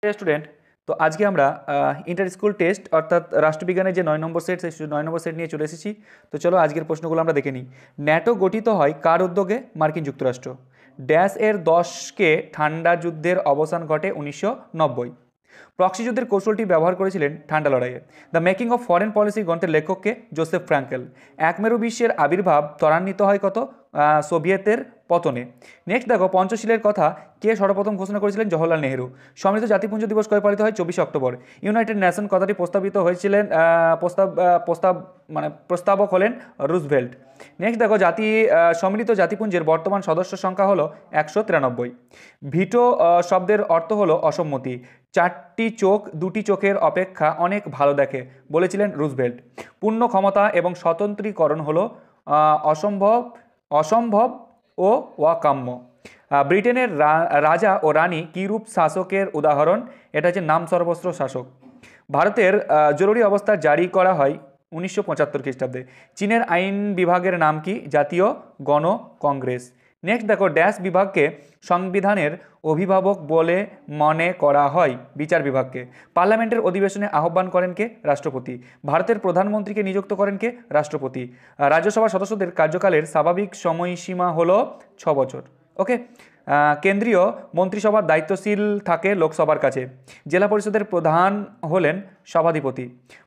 Student, তো আজকে আমরা ইন্টার স্কুল টেস্ট অর্থাৎ রাষ্ট্রবিজ্ঞানের যে 9 নম্বর সেট, সেই 9 নম্বর সেট নিয়ে চলে এসেছি। তো চলো আজকের প্রশ্নগুলো আমরা দেখে নিই। ন্যাটো গঠিত হয় কার উদ্যোগে? মার্কিন যুক্তরাষ্ট্র। ড্যাশ এর দশকে ঠান্ডা যুদ্ধের অবসান ঘটে 1990। প্রক্সি যুদ্ধের কৌশলটি ব্যবহার করেছিলেন ঠান্ডা লড়াইয়ে। The making of foreign policy গ্রন্থের লেখককে? Joseph Frankel. একমেরু বিশ্বের আবির্ভাব ত্বরান্বিত হয় কত? সোভিয়েতের পতনে। নেক্সট দেখো, পঞ্চশীলের কথা কে সর্বপ্রথম ঘোষণা করেছিলেন? জওহরলাল নেহেরু। সমৃদ্ধ জাতিপুঞ্জ দিবস কবে পালিত হয়? 24 অক্টোবর। ইউনাইটেড নেশন কথাটি প্রস্তাবিত হয়েছিলেন প্রস্তাবক হলেন রুজভেল্ট। নেক্সট দেখো, সম্মিলিত জাতিপুঞ্জের বর্তমান সদস্য সংখ্যা হলো 193। ভিটো শব্দের অর্থ হলো অসম্মতি। চারটি চোখ দুটি চোখের অপেক্ষা অনেক ভালো দেখে বলেছিলেন রুজভেল্ট। পূর্ণ ক্ষমতা এবং স্বতন্ত্রীকরণ হলো অসম্ভব অসম্ভব ও অকাম্য। ব্রিটেনের রাজা ও রানী কিরূপ শাসকের উদাহরণ? এটা হচ্ছে নাম সর্বস্ব শাসক। ভারতের জরুরি অবস্থা জারি করা হয় 1975 খ্রিস্টাব্দে। চীনের আইন বিভাগের নাম কি? জাতীয় গণ কংগ্রেস। নেক্সট দেখো, ড্যাশ বিভাগকে সংবিধানের অভিভাবক বলে মনে করা হয়? বিচার বিভাগকে। পার্লামেন্টের অধিবেশনে আহ্বান করেন কে? রাষ্ট্রপতি। ভারতের প্রধানমন্ত্রীকে নিযুক্ত করেন কে? রাষ্ট্রপতি। রাজ্যসভার সদস্যদের কার্যকালের স্বাভাবিক সময়সীমা হলো 6 বছর। ওকে। কেন্দ্রীয় মন্ত্রিসভার দায়িত্বশীল থাকে লোকসভার কাছে। জেলা পরিষদের প্রধান হলেন সভাধিপতি।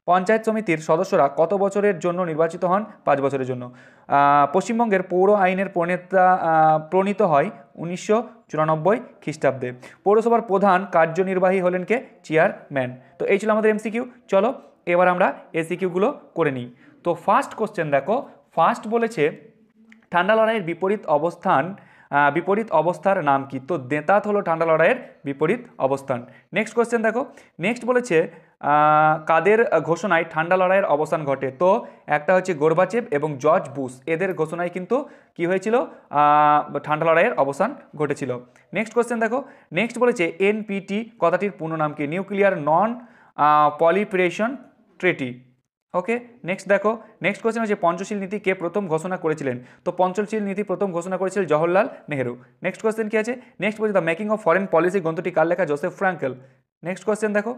পঞ্চায়েত সমিতির সদস্যরা কত বছরের জন্য নির্বাচিত হন? 5 বছরের জন্য। পশ্চিমবঙ্গের পৌর আইনের প্রণীত হয় 1994 খ্রিস্টাব্দে। পৌরসভার প্রধান কার্যনির্বাহী হলেন কে? চেয়ারম্যান। তো এই ছিল আমাদের এমসিকিউ। চলো এবার আমরা এসিকিউগুলো করে নিই। তো ফার্স্ট কোশ্চেন দেখো, ফার্স্ট বলেছে ঠান্ডা লড়াইয়ের বিপরীত অবস্থার নাম কি? তো দেতাত হলো ঠান্ডা লড়াইয়ের বিপরীত অবস্থান। নেক্সট কোশ্চেন দেখো, নেক্সট বলেছে কাদের ঘোষণায় ঠান্ডা লড়াইয়ের অবসান ঘটে? তো একটা হচ্ছে গোরবাচেভ এবং জর্জ বুশ, এদের ঘোষণায় কিন্তু কি হয়েছিল? ঠান্ডা লড়াইয়ের অবসান ঘটেছিল। নেক্সট কোশ্চেন দেখো, নেক্সট বলেছে এনপিটি কথাটির পূর্ণ নাম কি? নিউক্লিয়ার নন পলিপ্রেশন ট্রিটি। ওকে। নেক্সট দেখো, নেক্সট কোয়েশ্চেন হচ্ছে পঞ্চশীল নীতি কে প্রথম ঘোষণা করেছিলেন? তো পঞ্চশীল নীতি প্রথম ঘোষণা করেছিলেন জওহরলাল নেহেরু। নেক্সট কোয়েশ্চেন কি আছে? নেক্সট বলছে the making of foreign policy গ্রন্থটি কার লেখা? Joseph Frankel. নেক্সট কোয়েশ্চেন দেখো,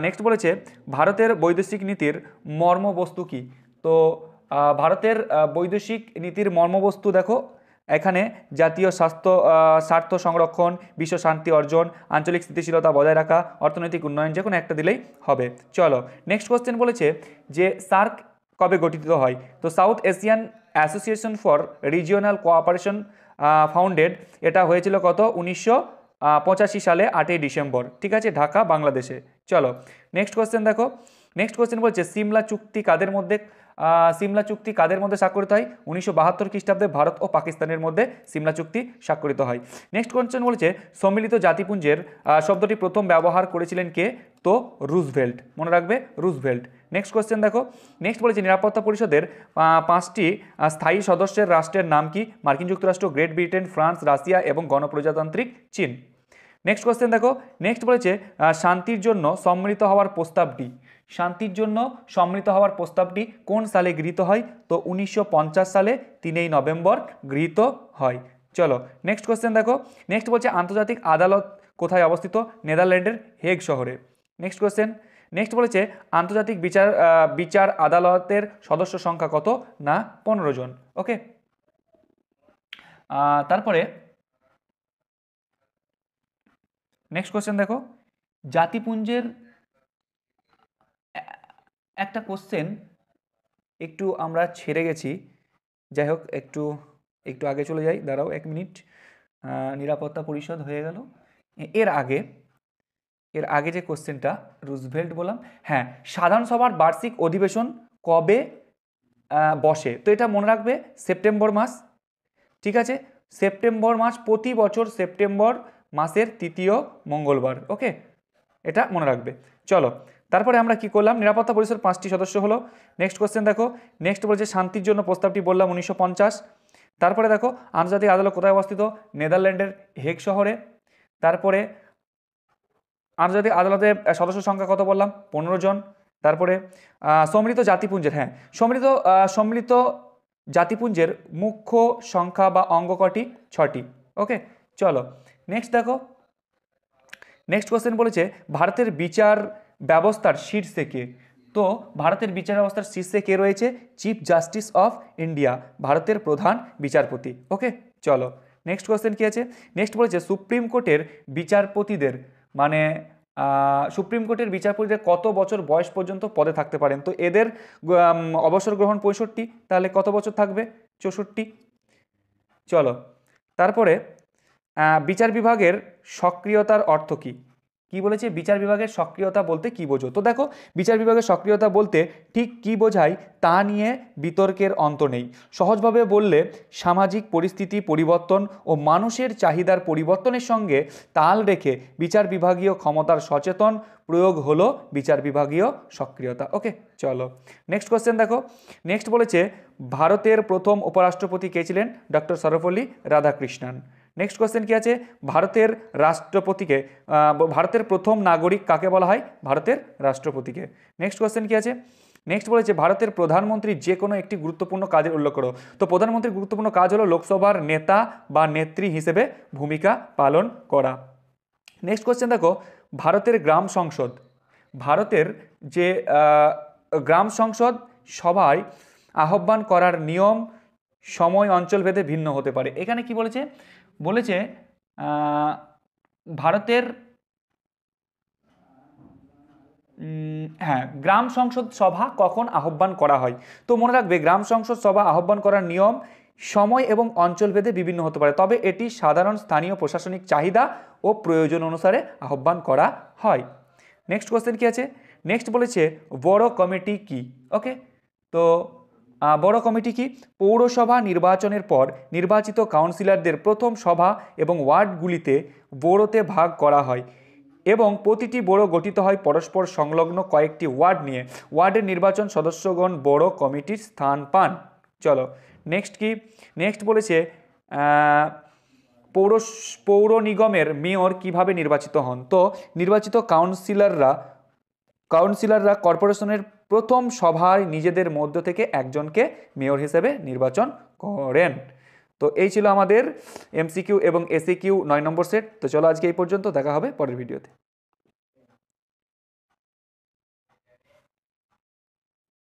নেক্সট বলেছে ভারতের বৈদেশিক নীতির মর্মবস্তু কি? তো ভারতের বৈদেশিক নীতির মর্মবস্তু দেখো, এখানে জাতীয় স্বার্থ সংরক্ষণ, বিশ্ব শান্তি অর্জন, আঞ্চলিক স্থিতিশীলতা বজায় রাখা, অর্থনৈতিক উন্নয়ন, যে কোনো একটা দিলেই হবে। চলো নেক্সট কোশ্চেন বলেছে যে সার্ক কবে গঠিত হয়? তো south Asian association for regional cooperation founded, এটা হয়েছিল কত? 1985 সালে 8ই ডিসেম্বর। ঠিক আছে, ঢাকা, বাংলাদেশে। চলো নেক্সট কোশ্চেন দেখো, নেক্সট কোশ্চেন বলছে সিমলা চুক্তি কাদের মধ্যে স্বাক্ষরিত হয়? 1972 খ্রিস্টাব্দে ভারত ও পাকিস্তানের মধ্যে সিমলা চুক্তি স্বাক্ষরিত হয়। নেক্সট কোশ্চেন বলছে সম্মিলিত জাতিপুঞ্জের শব্দটি প্রথম ব্যবহার করেছিলেন কে? তো রুজভেল্ট, মনে রাখবে রুজভেল্ট। নেক্সট কোশ্চেন দেখো, নেক্সট বলেছে নিরাপত্তা পরিষদের 5টি স্থায়ী সদস্যের রাষ্ট্রের নাম কি? মার্কিন যুক্তরাষ্ট্র, গ্রেট ব্রিটেন, ফ্রান্স, রাশিয়া এবং গণপ্রজাতান্ত্রিক চীন। নেক্সট কোশ্চেন দেখো, নেক্সট বলেছে শান্তির জন্য সম্মিলিত হওয়ার প্রস্তাবটি কোন সালে গৃহীত হয়? তো 1950 সালে 3 নভেম্বর গৃহীত হয়। চলো নেক্সট কোশ্চেন দেখো, নেক্সট বলছে আন্তর্জাতিক আদালত কোথায় অবস্থিত? নেদারল্যান্ডের হেগ শহরে। নেক্সট কোশ্চেন, নেক্সট বলেছে আন্তর্জাতিক বিচার আদালতের সদস্য সংখ্যা কত? না 15 জন। ওকে। তারপরে নেক্সট কোশ্চেন দেখো, জাতিপুঞ্জের একটা কোশ্চেন একটু আমরা ছেড়ে গেছি, যাই হোক একটু আগে চলে যাই, দাঁড়াও 1 মিনিট। নিরাপত্তা পরিষদ হয়ে গেল। এর আগে যে কোশ্চেনটা রুজভেল্ট বললাম, হ্যাঁ, সাধারণ সভার বার্ষিক অধিবেশন কবে বসে? তো এটা মনে রাখবে সেপ্টেম্বর মাস। ঠিক আছে, সেপ্টেম্বর মাস, প্রতি বছর সেপ্টেম্বর মাসের 3য় মঙ্গলবার। ওকে, এটা মনে রাখবে। চলো তারপরে আমরা কি করলাম? নিরাপত্তা পরিষদের 5টি সদস্য হলো। নেক্সট কোশ্চেন দেখো, নেক্সট বলছে শান্তির জন্য প্রস্তাবটি বললাম 1950। তারপরে দেখো আন্তর্জাতিক আদালত কোথায় অবস্থিত? নেদারল্যান্ডের হেগ শহরে। তারপরে আন্তর্জাতিক আদালতের সদস্য সংখ্যা কত বললাম? 15 জন। তারপরে সম্মিলিত জাতিপুঞ্জের মুখ্য সংখ্যা বা অঙ্গ কটি? 6টি। ওকে, চলো নেক্সট দেখো, নেক্সট কোশ্চেন বলেছে ভারতের বিচার ব্যবস্থার শীর্ষে কে? তো ভারতের বিচার ব্যবস্থার শীর্ষে কে রয়েছে? চিফ জাস্টিস অফ ইন্ডিয়া, ভারতের প্রধান বিচারপতি। ওকে, চলো নেক্সট কোশ্চেন কি আছে? নেক্সট বলেছে সুপ্রিম কোর্টের বিচারপতিদের মানে সুপ্রিম কোর্টের বিচারপতিদের কত বছর বয়স পর্যন্ত পদে থাকতে পারেন? তো এদের অবসর গ্রহণ 65, তাহলে কত বছর থাকবে? 64। চলো তারপরে বিচার বিভাগের সক্রিয়তার অর্থ কী? কি বলেছে? বিচার বিভাগের সক্রিয়তা বলতে কি বোঝো? তো দেখো, বিচার বিভাগের সক্রিয়তা বলতে ঠিক কি বোঝায় তা নিয়ে বিতর্কের অন্ত নেই। সহজভাবে বললে সামাজিক পরিস্থিতি পরিবর্তন ও মানুষের চাহিদার পরিবর্তনের সঙ্গে তাল রেখে বিচার বিভাগীয় ক্ষমতার সচেতন প্রয়োগ হলো বিচার বিভাগীয় সক্রিয়তা। ওকে, চলো নেক্সট কোশ্চেন দেখো। নেক্সট বলেছে ভারতের প্রথম উপরাষ্ট্রপতি কে ছিলেন? Doctor Sarvepalli Radhakrishnan. Next question কি আছে? ভারতের রাষ্ট্রপতিকে ভারতের প্রথম নাগরিক কাকে বলা হয়? ভারতের রাষ্ট্রপতিকে। নেক্সট কোশ্চেন কি আছে? নেক্সট বলেছে ভারতের প্রধানমন্ত্রী যে কোনো একটি গুরুত্বপূর্ণ কাজের উল্লেখ করো। তো প্রধানমন্ত্রীর গুরুত্বপূর্ণ কাজ হলো লোকসভার নেতা বা নেত্রী হিসেবে ভূমিকা পালন করা। নেক্সট কোশ্চেন দেখো, ভারতের গ্রাম সংসদ, ভারতের যে গ্রাম সংসদ সভায় আহ্বান করার নিয়ম সময় অঞ্চলভেদে ভিন্ন হতে পারে। এখানে কি বলেছে? বলেছে ভারতের হ্যাঁ, গ্রাম সংসদ সভা কখন আহ্বান করা হয়? তো মনে রাখবে গ্রাম সংসদ সভা আহ্বান করার নিয়ম সময় এবং অঞ্চলভেদে বিভিন্ন হতে পারে, তবে এটি সাধারণ স্থানীয় প্রশাসনিক চাহিদা ও প্রয়োজন অনুসারে আহ্বান করা হয়। নেক্সট কোশ্চেন কি আছে? নেক্সট বলেছে বড় কমিটি কি? ওকে, তো বড় কমিটি কি? পৌরসভা নির্বাচনের পর নির্বাচিত কাউন্সিলরদের প্রথম সভা এবং ওয়ার্ডগুলিতে বোরোতে ভাগ করা হয় এবং প্রতিটি বোরো গঠিত হয় পরস্পর সংলগ্ন কয়েকটি ওয়ার্ড নিয়ে। ওয়ার্ডের নির্বাচন সদস্যগণ বড় কমিটির স্থান পান। চলো নেক্সট কি? নেক্সট বলেছে পৌর নিগমের মেয়র কিভাবে নির্বাচিত হন? তো নির্বাচিত কাউন্সিলররা কর্পোরেশনের প্রথম সভায় নিজেদের মধ্য থেকে একজনকে মেয়র হিসেবে নির্বাচন করেন। তো এই ছিল আমাদের এমসিকিউ এবং এসিকিউ 9 নম্বর সেট। তো চলো আজকে এই পর্যন্ত, দেখা হবে পরের ভিডিওতে।